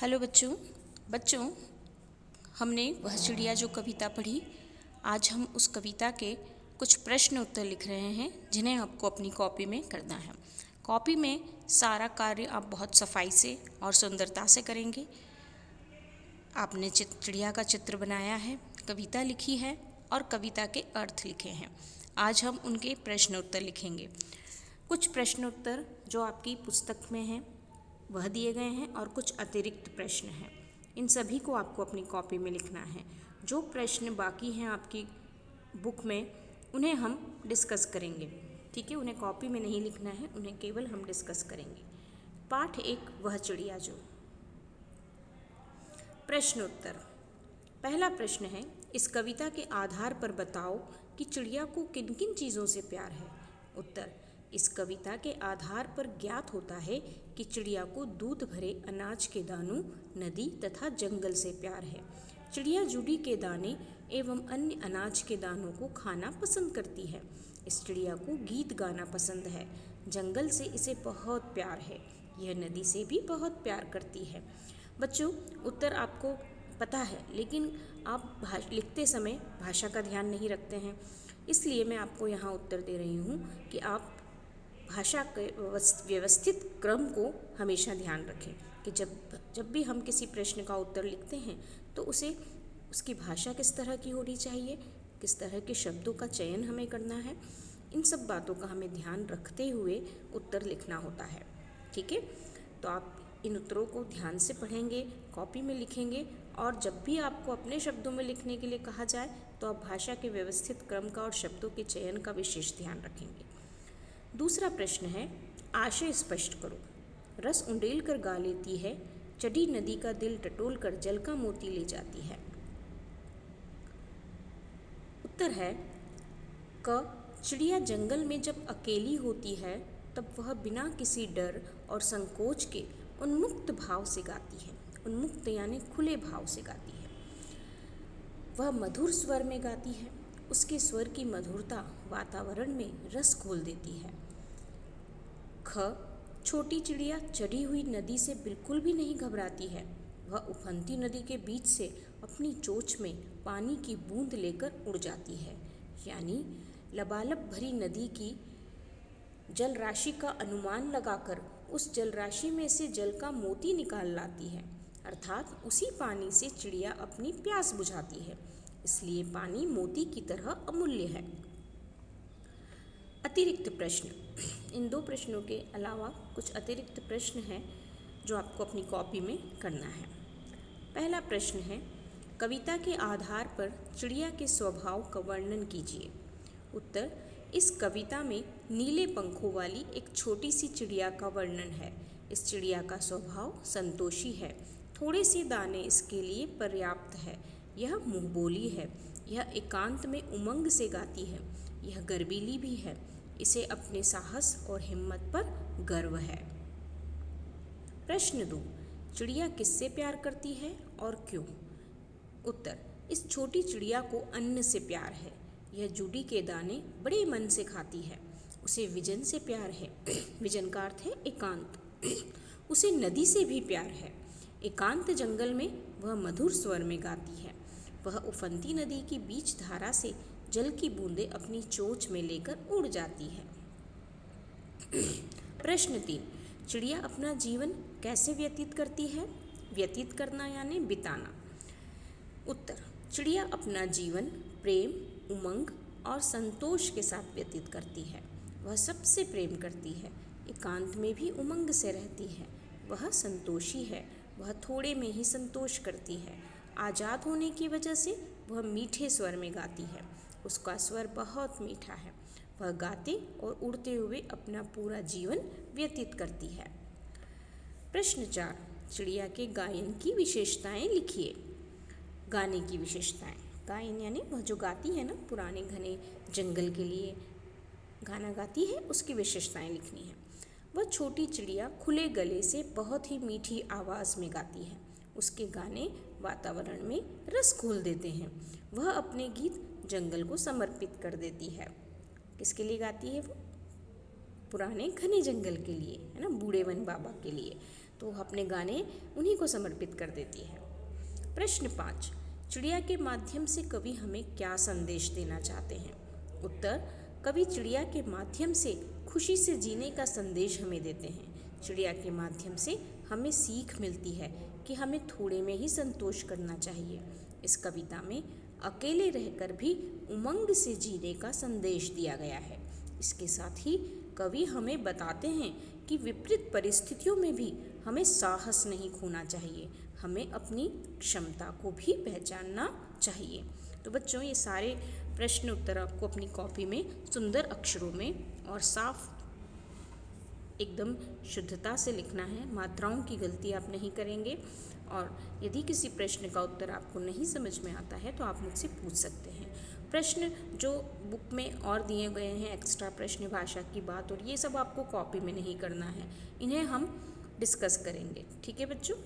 Hello बच्चों। बच्चों, हमने वह चिड़िया जो कविता पढ़ी, आज हम उस कविता के कुछ प्रश्न उत्तर लिख रहे हैं जिन्हें आपको अपनी कॉपी में करना है। कॉपी में सारा कार्य आप बहुत सफाई से और सुंदरता से करेंगे। आपने चिड़िया का चित्र बनाया है, कविता लिखी है और कविता के अर्थ लिखे हैं। आज हम उनके प्रश्न उत्तर लिखेंगे। कुछ प्रश्न उत्तर जो आपकी पुस्तक में हैं वह दिए गए हैं और कुछ अतिरिक्त प्रश्न हैं। इन सभी को आपको अपनी कॉपी में लिखना है। जो प्रश्न बाकी हैं आपकी बुक में, उन्हें हम डिस्कस करेंगे। ठीक है, उन्हें कॉपी में नहीं लिखना है, उन्हें केवल हम डिस्कस करेंगे। पाठ 1, वह चिड़िया जो। प्रश्न उत्तर। पहला प्रश्न है, इस कविता के आधार पर बताओ कि चिड़िया को किन किन चीज़ों से प्यार है। उत्तर। इस कविता के आधार पर ज्ञात होता है कि चिड़िया को दूध भरे अनाज के दानों, नदी तथा जंगल से प्यार है। चिड़िया जूडी के दाने एवं अन्य अनाज के दानों को खाना पसंद करती है। इस चिड़िया को गीत गाना पसंद है। जंगल से इसे बहुत प्यार है। यह नदी से भी बहुत प्यार करती है। बच्चों, उत्तर आपको पता है, लेकिन आप लिखते समय भाषा का ध्यान नहीं रखते हैं, इसलिए मैं आपको यहाँ उत्तर दे रही हूँ कि आप भाषा के व्यवस्थित क्रम को हमेशा ध्यान रखें कि जब भी हम किसी प्रश्न का उत्तर लिखते हैं तो उसकी भाषा किस तरह की होनी चाहिए, किस तरह के शब्दों का चयन हमें करना है, इन सब बातों का हमें ध्यान रखते हुए उत्तर लिखना होता है। ठीक है, तो आप इन उत्तरों को ध्यान से पढ़ेंगे, कॉपी में लिखेंगे और जब भी आपको अपने शब्दों में लिखने के लिए कहा जाए तो आप भाषा के व्यवस्थित क्रम का और शब्दों के चयन का विशेष ध्यान रखेंगे। दूसरा प्रश्न है, आशय स्पष्ट करो। रस उंडेल कर गा लेती है, चढ़ी नदी का दिल टटोल कर जल का मोती ले जाती है। उत्तर है क। चिड़िया जंगल में जब अकेली होती है तब वह बिना किसी डर और संकोच के उन्मुक्त भाव से गाती है। उन्मुक्त यानी खुले भाव से गाती है। वह मधुर स्वर में गाती है। उसके स्वर की मधुरता वातावरण में रस घोल देती है। ख। छोटी चिड़िया चढ़ी हुई नदी से बिल्कुल भी नहीं घबराती है। वह उफनती नदी के बीच से अपनी चोंच में पानी की बूंद लेकर उड़ जाती है, यानी लबालब भरी नदी की जल राशि का अनुमान लगाकर उस जल राशि में से जल का मोती निकाल लाती है। अर्थात उसी पानी से चिड़िया अपनी प्यास बुझाती है। इसलिए पानी मोती की तरह अमूल्य है। अतिरिक्त प्रश्न। इन दो प्रश्नों के अलावा कुछ अतिरिक्त प्रश्न हैं जो आपको अपनी कॉपी में करना है। पहला प्रश्न है, कविता के आधार पर चिड़िया के स्वभाव का वर्णन कीजिए। उत्तर। इस कविता में नीले पंखों वाली एक छोटी सी चिड़िया का वर्णन है। इस चिड़िया का स्वभाव संतोषी है। थोड़े से दाने इसके लिए पर्याप्त है। यह मुंहबोली है। यह एकांत में उमंग से गाती है। यह गर्वीली भी है। इसे अपने साहस और हिम्मत पर गर्व है। प्रश्न 2, चिड़िया किससे प्यार करती है और क्यों। उत्तर। इस छोटी चिड़िया को अन्न से प्यार है। यह जूडी के दाने बड़े मन से खाती है। उसे विजन से प्यार है। विजन का अर्थ है एकांत। उसे नदी से भी प्यार है। एकांत जंगल में वह मधुर स्वर में गाती है। वह उफनती नदी की बीच धारा से जल की बूंदें अपनी चोंच में लेकर उड़ जाती है। प्रश्न 3, चिड़िया अपना जीवन कैसे व्यतीत करती है। व्यतीत करना यानी बिताना। उत्तर। चिड़िया अपना जीवन प्रेम, उमंग और संतोष के साथ व्यतीत करती है। वह सबसे प्रेम करती है। एकांत में भी उमंग से रहती है। वह संतोषी है। वह थोड़े में ही संतोष करती है। आज़ाद होने की वजह से वह मीठे स्वर में गाती है। उसका स्वर बहुत मीठा है। वह गाते और उड़ते हुए अपना पूरा जीवन व्यतीत करती है। प्रश्न 4, चिड़िया के गायन की विशेषताएं लिखिए। गाने की विशेषताएं। गायन यानी वह जो गाती है ना, पुराने घने जंगल के लिए गाना गाती है, उसकी विशेषताएं लिखनी है। वह छोटी चिड़िया खुले गले से बहुत ही मीठी आवाज़ में गाती है। उसके गाने वातावरण में रस घोल देते हैं। वह अपने गीत जंगल को समर्पित कर देती है। किसके लिए गाती है वो? पुराने घने जंगल के लिए, है ना, बूढ़े वन बाबा के लिए। तो अपने गाने उन्हीं को समर्पित कर देती है। प्रश्न 5, चिड़िया के माध्यम से कवि हमें क्या संदेश देना चाहते हैं? उत्तर, कवि चिड़िया के माध्यम से खुशी से जीने का संदेश हमें देते हैं। चिड़िया के माध्यम से हमें सीख मिलती है कि हमें थोड़े में ही संतोष करना चाहिए। इस कविता में अकेले रहकर भी उमंग से जीने का संदेश दिया गया है। इसके साथ ही कवि हमें बताते हैं कि विपरीत परिस्थितियों में भी हमें साहस नहीं खोना चाहिए, हमें अपनी क्षमता को भी पहचानना चाहिए। तो बच्चों, ये सारे प्रश्न उत्तर आपको अपनी कॉपी में सुंदर अक्षरों में और साफ एकदम शुद्धता से लिखना है। मात्राओं की गलती आप नहीं करेंगे। और यदि किसी प्रश्न का उत्तर आपको नहीं समझ में आता है तो आप मुझसे पूछ सकते हैं। प्रश्न जो बुक में और दिए गए हैं, एक्स्ट्रा प्रश्न, भाषा की बात, और ये सब आपको कॉपी में नहीं करना है, इन्हें हम डिस्कस करेंगे। ठीक है बच्चों।